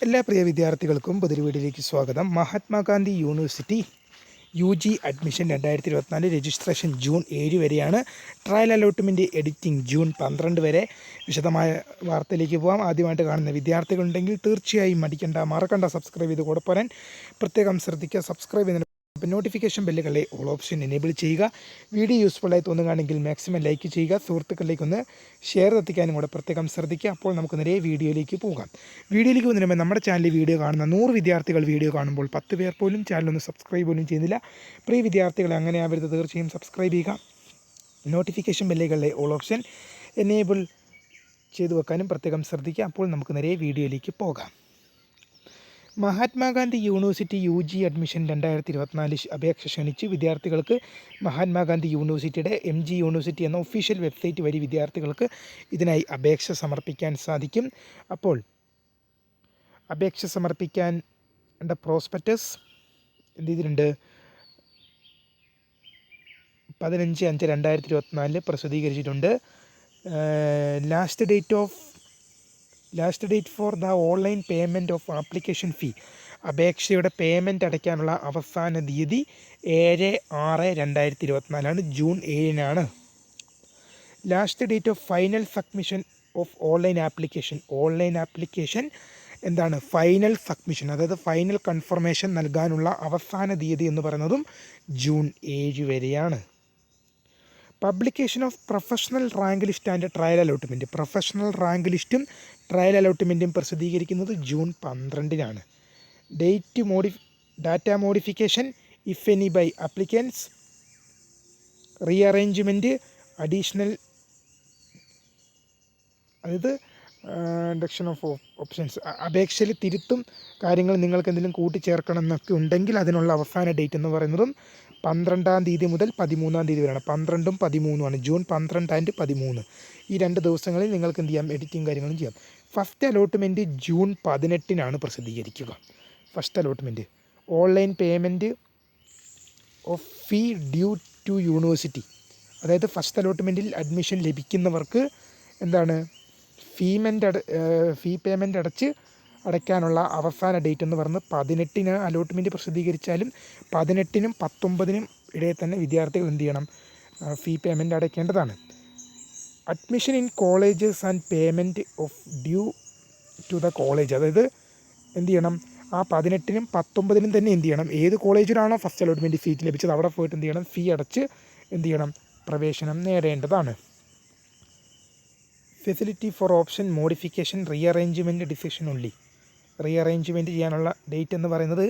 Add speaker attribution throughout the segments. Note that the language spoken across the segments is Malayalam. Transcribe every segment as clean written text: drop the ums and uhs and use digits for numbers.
Speaker 1: എല്ലാ പ്രിയ വിദ്യാർത്ഥികൾക്കും പുതിയ വീഡിയോയിലേക്ക് സ്വാഗതം. Mahatma Gandhi university UG admission 2024 registration June 7 വരെയാണ്. ട്രയൽ അലോട്ട്മെൻറ്റ് എഡിറ്റിംഗ് ജൂൺ 12 വരെ. വിശദമായ വാർത്തയിലേക്ക് പോകാം. ആദ്യമായിട്ട് കാണുന്ന വിദ്യാർത്ഥികളുണ്ടെങ്കിൽ തീർച്ചയായും മറക്കണ്ട സബ്സ്ക്രൈബ് ചെയ്ത് കൂടെ പോരാൻ പ്രത്യേകം ശ്രദ്ധിക്കുക. സബ്സ്ക്രൈബ് ചെയ്യുന്ന നോട്ടിഫിക്കേഷൻ ബെല്ലുകളെ ഓൾ ഓപ്ഷൻ എനേബിൾ ചെയ്യുക. വീഡിയോ യൂസ്ഫുള്ളായി തോന്നുകയാണെങ്കിൽ മാക്സിമം ലൈക്ക് ചെയ്യുക. സുഹൃത്തുക്കളിലേക്ക് ഒന്ന് ഷെയർ എത്തിക്കാനും കൂടെ പ്രത്യേകം ശ്രദ്ധിക്കുക. അപ്പോൾ നമുക്ക് നേരെ വീഡിയോയിലേക്ക് പോകാം. വീഡിയോയിലേക്ക് പോകുന്നതിന് മുമ്പ് നമ്മുടെ ചാനലിൽ വീഡിയോ കാണുന്ന 100 വിദ്യാർത്ഥികൾ വീഡിയോ കാണുമ്പോൾ 10 പേർ പോലും ചാനലൊന്ന് സബ്സ്ക്രൈബ് പോലും ചെയ്യുന്നില്ല. പ്രിയ വിദ്യാർത്ഥികളെ അങ്ങനെ ആവരുത്, തീർച്ചയായും സബ്സ്ക്രൈബ് ചെയ്യുക. നോട്ടിഫിക്കേഷൻ ബെല്ലുകളിലെ ഓൾ ഓപ്ഷൻ എനേബിൾ ചെയ്തു വെക്കാനും പ്രത്യേകം ശ്രദ്ധിക്കുക. അപ്പോൾ നമുക്ക് നേരെ വീഡിയോയിലേക്ക് പോകാം. മഹാത്മാഗാന്ധി യൂണിവേഴ്സിറ്റി UG അഡ്മിഷൻ 2024 അപേക്ഷ ക്ഷണിച്ച് വിദ്യാർത്ഥികൾക്ക് മഹാത്മാഗാന്ധി യൂണിവേഴ്സിറ്റിയുടെ MG യൂണിവേഴ്സിറ്റി എന്ന ഒഫീഷ്യൽ വെബ്സൈറ്റ് വഴി വിദ്യാർത്ഥികൾക്ക് ഇതിനായി അപേക്ഷ സമർപ്പിക്കാൻ സാധിക്കും. അപ്പോൾ അപേക്ഷ സമർപ്പിക്കാൻ പ്രോസ്പെക്ടസ് എന്ത് ചെയ്തിട്ടുണ്ട്? 15/5/2024 പ്രസിദ്ധീകരിച്ചിട്ടുണ്ട്. Last date for the online payment of application fee, അപേക്ഷയുടെ പേയ്മെൻറ്റ് അടയ്ക്കാനുള്ള അവസാന തീയതി 7/6/2024 June 7 last date of final submission of online application എന്താണ്? ഫൈനൽ സബ്മിഷൻ, അതായത് ഫൈനൽ കൺഫർമേഷൻ നൽകാനുള്ള അവസാന തീയതി എന്ന് പറയുന്നതും ജൂൺ 7 വരെയാണ്. Publication of professional rank list and trial allotment, professional rank ലിസ്റ്റും ട്രയൽ അലോട്ട്മെൻറ്റും പ്രസിദ്ധീകരിക്കുന്നത് June 12 data modification if any by applicants, rearrangement, additional, അതായത് ഇൻഡക്ഷൻ ഓഫ് ഓപ്ഷൻസ്, അപേക്ഷയിൽ തിരുത്തും കാര്യങ്ങൾ നിങ്ങൾക്ക് എന്തെങ്കിലും കൂട്ടിച്ചേർക്കണം എന്നൊക്കെ ഉണ്ടെങ്കിൽ അതിനുള്ള അവസാന ഡേറ്റ് എന്ന് പറയുന്നതും 12-ാം തീയതി മുതൽ 13-ാം തീയതി വരെയാണ്. 12-ഉം 13-ഉമാണ്. ജൂൺ 12 ആൻഡ് 13 ഈ 2 ദിവസങ്ങളിൽ നിങ്ങൾക്ക് എന്ത് ചെയ്യാം? എഡിറ്റിംഗ് കാര്യങ്ങളും ചെയ്യാം. ഫസ്റ്റ് അലോട്ട്മെൻറ്റ് ജൂൺ 18 പ്രസിദ്ധീകരിക്കുക. First allotment online payment of fee due to university, അതായത് ഫസ്റ്റ് അലോട്ട്മെൻറ്റിൽ അഡ്മിഷൻ ലഭിക്കുന്നവർക്ക് എന്താണ്? ഫീ പേയ്മെൻറ്റ് അടയ്ക്കാനുള്ള അവസാന ഡേറ്റ് എന്ന് പറയുന്നത് 18 അലോട്ട്മെൻറ്റ് പ്രസിദ്ധീകരിച്ചാലും 18-നും 19-നും ഇടയിൽ തന്നെ വിദ്യാർത്ഥികൾ എന്ത് ചെയ്യണം? ഫീ പേയ്മെൻറ്റ് അടയ്ക്കേണ്ടതാണ്. Admission in colleges and payment of due to the college, അതായത് എന്ത് ചെയ്യണം? ആ 18-നും 19-നും തന്നെ എന്ത് ചെയ്യണം? ഏത് കോളേജിലാണോ ഫസ്റ്റ് അലോട്ട്മെൻറ്റ് സീറ്റ് ലഭിച്ചത് അവിടെ പോയിട്ട് എന്ത് ചെയ്യണം? ഫീ അടച്ച് എന്ത് ചെയ്യണം? പ്രവേശനം നേടേണ്ടതാണ്. Facility for option modification rearrangement decision only, rearrangement ചെയ്യാനുള്ള ഡേറ്റ് എന്ന് പറയുന്നത്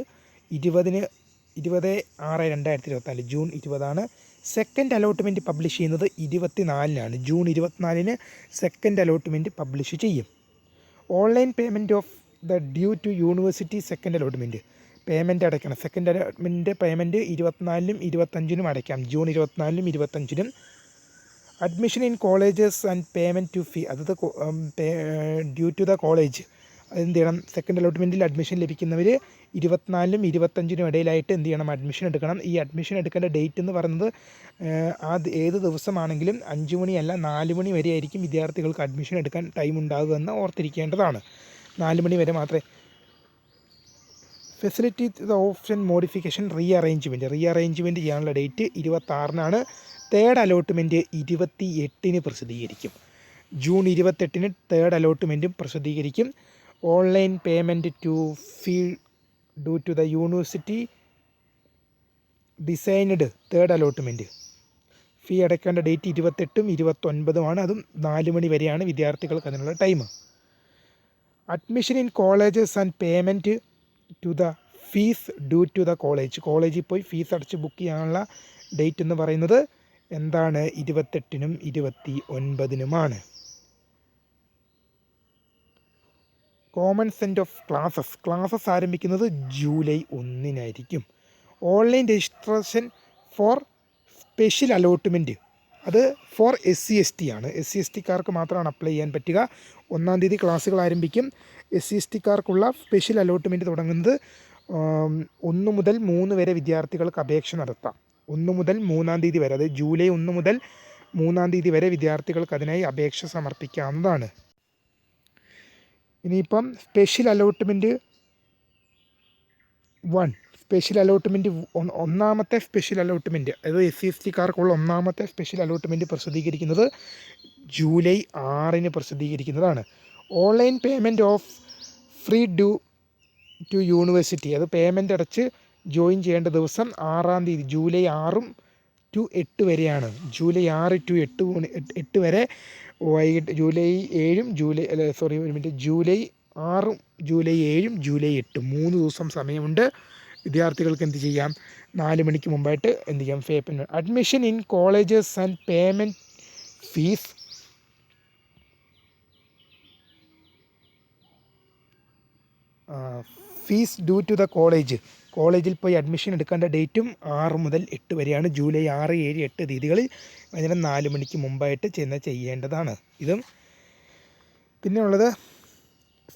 Speaker 1: 20/6/2024 ജൂൺ 20 സെക്കൻഡ് അലോട്ട്മെൻറ്റ് പബ്ലിഷ് ചെയ്യുന്നത് 24 ജൂൺ 24 സെക്കൻഡ് അലോട്ട്മെൻറ്റ് പബ്ലിഷ് ചെയ്യും. Online payment of the due to university second allotment, payment അടയ്ക്കണം. സെക്കൻഡ് അലോട്ട്മെൻറ്റ് പേയ്മെൻറ്റ് 24-നും 25-നും അടയ്ക്കാം. ജൂൺ 24-നും 25-നും. Admission in colleges and payment to fee, അതായത് ഡ്യൂ ടു ദ കോളേജ്, അതെന്ത് ചെയ്യണം? സെക്കൻഡ് അലോട്ട്മെൻറ്റിൽ അഡ്മിഷൻ ലഭിക്കുന്നവർ 24-നും 25-നും ഇടയിലായിട്ട് എന്ത് ചെയ്യണം? അഡ്മിഷൻ എടുക്കണം. ഈ അഡ്മിഷൻ എടുക്കേണ്ട ഡേറ്റ് എന്ന് പറയുന്നത് ഏത് ദിവസമാണെങ്കിലും 5 മണിയല്ല 4 മണി വരെ ആയിരിക്കും വിദ്യാർത്ഥികൾക്ക് അഡ്മിഷൻ എടുക്കാൻ ടൈം ഉണ്ടാകുമെന്ന് ഓർത്തിരിക്കേണ്ടതാണ്. 4 മണി വരെ മാത്രമേ. Facility the option modification rearrangement ചെയ്യാനുള്ള ഡേറ്റ് 26 തേർഡ് അലോട്ട്മെൻറ്റ് 28 പ്രസിദ്ധീകരിക്കും. ജൂൺ 28 തേർഡ് അലോട്ട്മെൻറ്റും പ്രസിദ്ധീകരിക്കും. Online payment to fee due to the university designed third allotment, fee അടയ്ക്കേണ്ട ഡേറ്റ് 28-ഉം 29-ഉമാണ്. അതും 4 മണി വരെയാണ് വിദ്യാർത്ഥികൾക്ക് അതിനുള്ള time. Admission in colleges and payment to the fees due to the കോളേജിൽ പോയി ഫീസ് അടച്ച് ബുക്ക് ചെയ്യാനുള്ള ഡേറ്റ് എന്ന് പറയുന്നത് എന്താണ്? 28-നും 29-നുമാണ്. കോമൺ സെൻറ്റ് ഓഫ് ക്ലാസ്സസ് ആരംഭിക്കുന്നത് July 1 online registration for special allotment, അത് ഫോർ SC/ST ആണ്. SC/STക്കാർക്ക് മാത്രമാണ് അപ്ലൈ ചെയ്യാൻ പറ്റുക. 1-ാം തീയതി ക്ലാസ്സുകൾ ആരംഭിക്കും. SC/STക്കാർക്കുള്ള സ്പെഷ്യൽ അലോട്ട്മെൻറ്റ് തുടങ്ങുന്നത് 1 മുതൽ 3 വരെ വിദ്യാർത്ഥികൾക്ക് അപേക്ഷ നടത്താം. 1 മുതൽ 3-ാം തീയതി വരെ, അതായത് ജൂലൈ 1 മുതൽ 3-ാം തീയതി വരെ വിദ്യാർത്ഥികൾക്ക് അതിനായി അപേക്ഷ സമർപ്പിക്കാവുന്നതാണ്. ഇനിയിപ്പം സ്പെഷ്യൽ അലോട്ട്മെൻറ്റ് ഒന്നാമത്തെ സ്പെഷ്യൽ അലോട്ട്മെൻറ്റ്, അതായത് SC/STക്കാർക്കുള്ള ഒന്നാമത്തെ സ്പെഷ്യൽ അലോട്ട്മെൻറ്റ് പ്രസിദ്ധീകരിക്കുന്നത് ജൂലൈ 6 പ്രസിദ്ധീകരിക്കുന്നതാണ്. Online payment of free due to university, അത് പേയ്മെൻ്റ് അടച്ച് ജോയിൻ ചെയ്യേണ്ട ദിവസം 6 തീയതി, ജൂലൈ 6 to 8 വരെയാണ്. ജൂലൈ 6 to 8 വരെ വൈകിട്ട് ജൂലൈ 7 ജൂലൈ 6 ജൂലൈ 7 ജൂലൈ 8 3 ദിവസം സമയമുണ്ട്. വിദ്യാർത്ഥികൾക്ക് എന്ത് ചെയ്യാം, 4 മണിക്ക് മുമ്പായിട്ട് എന്ത് ചെയ്യാം, payment. Admission in colleges and payment fees due to the കോളേജിൽ പോയി അഡ്മിഷൻ എടുക്കേണ്ട ഡേറ്റും 6 മുതൽ 8 വരെയാണ്. ജൂലൈ 6, 7, 8 തീയതികളിൽ വൈകുന്നേരം 4 മണിക്ക് മുമ്പായിട്ട് ചെയ്യേണ്ടതാണ്. ഇതും പിന്നെ ഉള്ളത്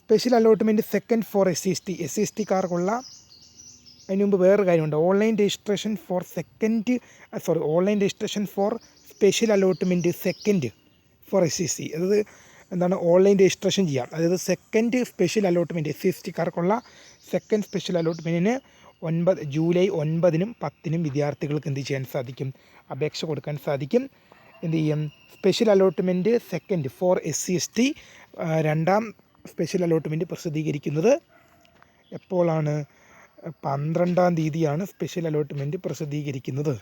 Speaker 1: സ്പെഷ്യൽ അലോട്ട്മെൻറ്റ് സെക്കൻഡ് ഫോർ SC/STക്കാർക്കുള്ള. അതിന് മുമ്പ് വേറൊരു കാര്യമുണ്ട്. Online registration for special allotment second for SC. അതായത് എന്താണ്, ഓൺലൈൻ രജിസ്ട്രേഷൻ ചെയ്യാം. അതായത് സെക്കൻഡ് സ്പെഷ്യൽ അലോട്ട്മെൻറ്റ് SC/STക്കാർക്കുള്ള സെക്കൻഡ് സ്പെഷ്യൽ അലോട്ട്മെൻറ്റിന് ജൂലൈ 9 10 വിദ്യാർത്ഥികൾക്ക് എന്ത് ചെയ്യാൻ സാധിക്കും, അപേക്ഷ കൊടുക്കാൻ സാധിക്കും. എന്ത് ചെയ്യും, special allotment second four SC/ST രണ്ടാം സ്പെഷ്യൽ അലോട്ട്മെൻറ്റ് പ്രസിദ്ധീകരിക്കുന്നത് എപ്പോഴാണ്, 12 തീയതിയാണ് സ്പെഷ്യൽ അലോട്ട്മെൻറ്റ് പ്രസിദ്ധീകരിക്കുന്നത്.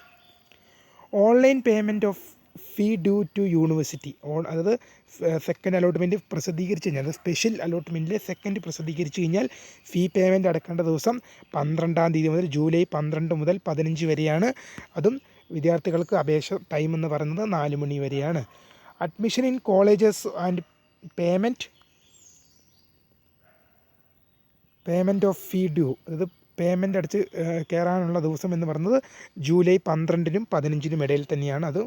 Speaker 1: Online payment of fee due to university, അതായത് സെക്കൻഡ് അലോട്ട്മെൻറ്റ് പ്രസിദ്ധീകരിച്ച് കഴിഞ്ഞാൽ, സ്പെഷ്യൽ അലോട്ട്മെൻറ്റിലെ സെക്കൻഡ് പ്രസിദ്ധീകരിച്ച് കഴിഞ്ഞാൽ ഫീ പേയ്മെൻറ്റ് അടക്കേണ്ട ദിവസം 12 തീയതി മുതൽ ജൂലൈ 12 മുതൽ 15 വരെയാണ്. അതും വിദ്യാർത്ഥികൾക്ക് അപേക്ഷ ടൈം എന്ന് പറയുന്നത് 4 മണി വരെയാണ്. Admission in colleges and payment of fee due, അതായത് പേയ്മെൻ്റ് അടച്ച് കയറാനുള്ള ദിവസം എന്ന് പറയുന്നത് ജൂലൈ 12 15 ഇടയിൽ തന്നെയാണ്. അത്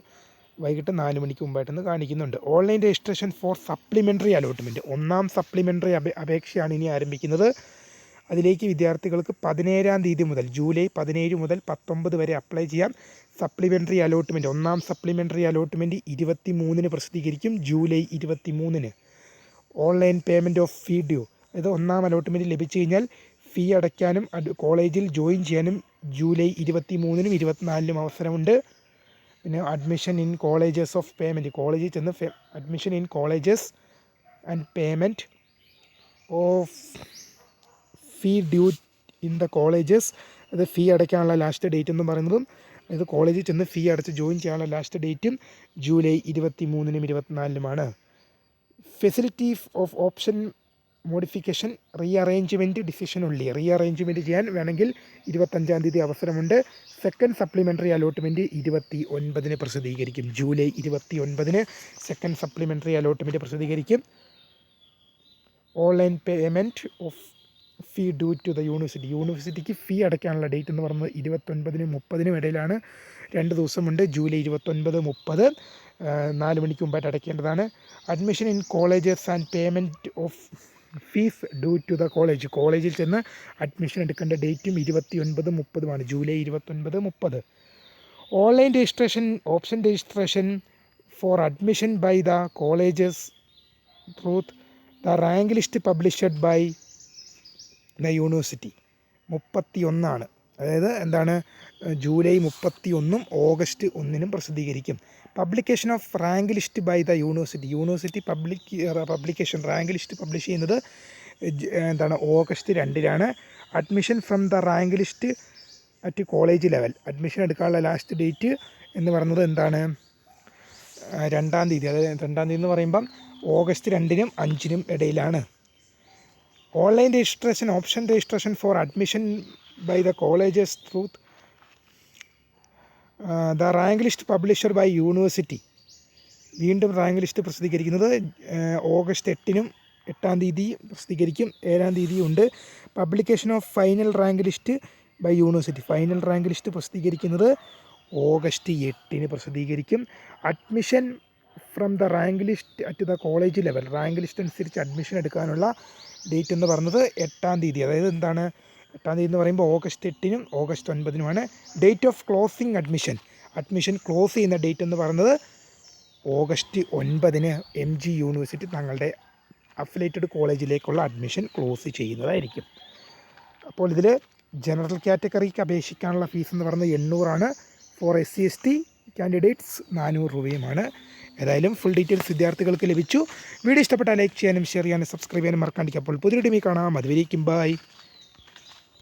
Speaker 1: വൈകിട്ട് 4 മണിക്ക് മുമ്പായിട്ടെന്ന് കാണിക്കുന്നുണ്ട്. Online registration four supplementary allotment, ഒന്നാം സപ്ലിമെൻ്ററി അപേക്ഷയാണ് ഇനി ആരംഭിക്കുന്നത്. അതിലേക്ക് വിദ്യാർത്ഥികൾക്ക് 17 തീയതി മുതൽ ജൂലൈ 17 മുതൽ 19 വരെ അപ്ലൈ ചെയ്യാം. സപ്ലിമെൻ്ററി അലോട്ട്മെൻറ്റ്, ഒന്നാം സപ്ലിമെൻ്ററി അലോട്ട്മെൻറ്റ് 23 പ്രസിദ്ധീകരിക്കും, July 23. Online payment of fee due, അതായത് ഒന്നാം അലോട്ട്മെൻറ്റ് ലഭിച്ചു കഴിഞ്ഞാൽ ഫീ അടയ്ക്കാനും കോളേജിൽ ജോയിൻ ചെയ്യാനും ജൂലൈ 23 24 അവസരമുണ്ട്. പിന്നെ admission in colleges of payment, കോളേജിൽ ചെന്ന് admission in colleges and payment of fee due in the colleges, അത് ഫീ അടയ്ക്കാനുള്ള ലാസ്റ്റ് ഡേറ്റ് എന്ന് പറയുന്നതും, അതായത് കോളേജിൽ ചെന്ന് ഫീ അടച്ച് ജോയിൻ ചെയ്യാനുള്ള ലാസ്റ്റ് ഡേറ്റും July 23 24 facility of option modification rearrangement decision ഉള്ളി, റീഅറേഞ്ച്മെൻറ്റ് ചെയ്യാൻ വേണമെങ്കിൽ 25 തീയതി അവസരമുണ്ട്. സെക്കൻഡ് സപ്ലിമെൻ്ററി അലോട്ട്മെൻറ്റ് 29 പ്രസിദ്ധീകരിക്കും, ജൂലൈ 29 സെക്കൻഡ് സപ്ലിമെൻ്ററി അലോട്ട്മെൻറ്റ് പ്രസിദ്ധീകരിക്കും. Online payment of fee due to the യൂണിവേഴ്സിറ്റിക്ക് ഫീ അടയ്ക്കാനുള്ള ഡേറ്റ് എന്ന് പറയുന്നത് 29 30 ഇടയിലാണ്. 2 ദിവസമുണ്ട്, ജൂലൈ 29 30 4 മണിക്ക് മുമ്പായിട്ട് അടയ്ക്കേണ്ടതാണ്. Admission in colleges and payment of fees due to the കോളേജിൽ ചെന്ന് അഡ്മിഷൻ എടുക്കേണ്ട ഡേറ്റും 29 30 July 29 30. Online registration, option registration for admission by the colleges through the rank list published by the university 31. അതായത് എന്താണ്, ജൂലൈ 31 ഓഗസ്റ്റ് 1 പ്രസിദ്ധീകരിക്കും. Publication of rank list by the university publication rank list publish ചെയ്യുന്നത് എന്താണ്, August 2. Admission from the rank list at college level, admission എടുക്കാനുള്ള ലാസ്റ്റ് ഡേറ്റ് എന്ന് പറയുന്നത് എന്താണ്, 2 തീയതി. അതായത് 2 തീയതി എന്ന് പറയുമ്പം ഓഗസ്റ്റ് 2 5 ഇടയിലാണ്. Online registration, option registration for admission by the colleges through the rank list published by university, വീണ്ടും റാങ്ക് ലിസ്റ്റ് പ്രസിദ്ധീകരിക്കുന്നത് ഓഗസ്റ്റ് 8 തീയതി പ്രസിദ്ധീകരിക്കും, 7 തീയതി ഉണ്ട്. Publication of final rank list by university, final rank list പ്രസിദ്ധീകരിക്കുന്നത് ഓഗസ്റ്റ് 8 പ്രസിദ്ധീകരിക്കും. Admission from the rank list at the college level, rank list അനുസരിച്ച് അഡ്മിഷൻ എടുക്കാനുള്ള ഡേറ്റ് എന്ന് പറയുന്നത് 8 തീയതി. അതായത് എന്താണ്, 8 തീയതി എന്ന് പറയുമ്പോൾ August 8 August 9 date of closing admission close ചെയ്യുന്ന ഡേറ്റ് എന്ന് പറയുന്നത് ഓഗസ്റ്റ് 9 MG യൂണിവേഴ്സിറ്റി തങ്ങളുടെ അഫിലേറ്റഡ് കോളേജിലേക്കുള്ള അഡ്മിഷൻ ക്ലോസ് ചെയ്യുന്നതായിരിക്കും. അപ്പോൾ ഇതിൽ ജനറൽ കാറ്റഗറിക്ക് അപേക്ഷിക്കാനുള്ള ഫീസ് എന്ന് പറയുന്നത് 800 ഫോർ SC/ST കാൻഡിഡേറ്റ്സ് 400 രൂപയുമാണ്. ഏതായാലും ഫുൾ ഡീറ്റെയിൽസ് വിദ്യാർത്ഥികൾക്ക് ലഭിച്ചു. വീഡിയോ ഇഷ്ടപ്പെട്ടാൽ ലൈക്ക് ചെയ്യാനും ഷെയർ ചെയ്യാനും സബ്സ്ക്രൈബ് ചെയ്യാനും മറക്കാണ്ടിരിക്കും. അപ്പോൾ പുതിയ വീഡിയോ കാണാം. അതുവരേക്കും ബൈ.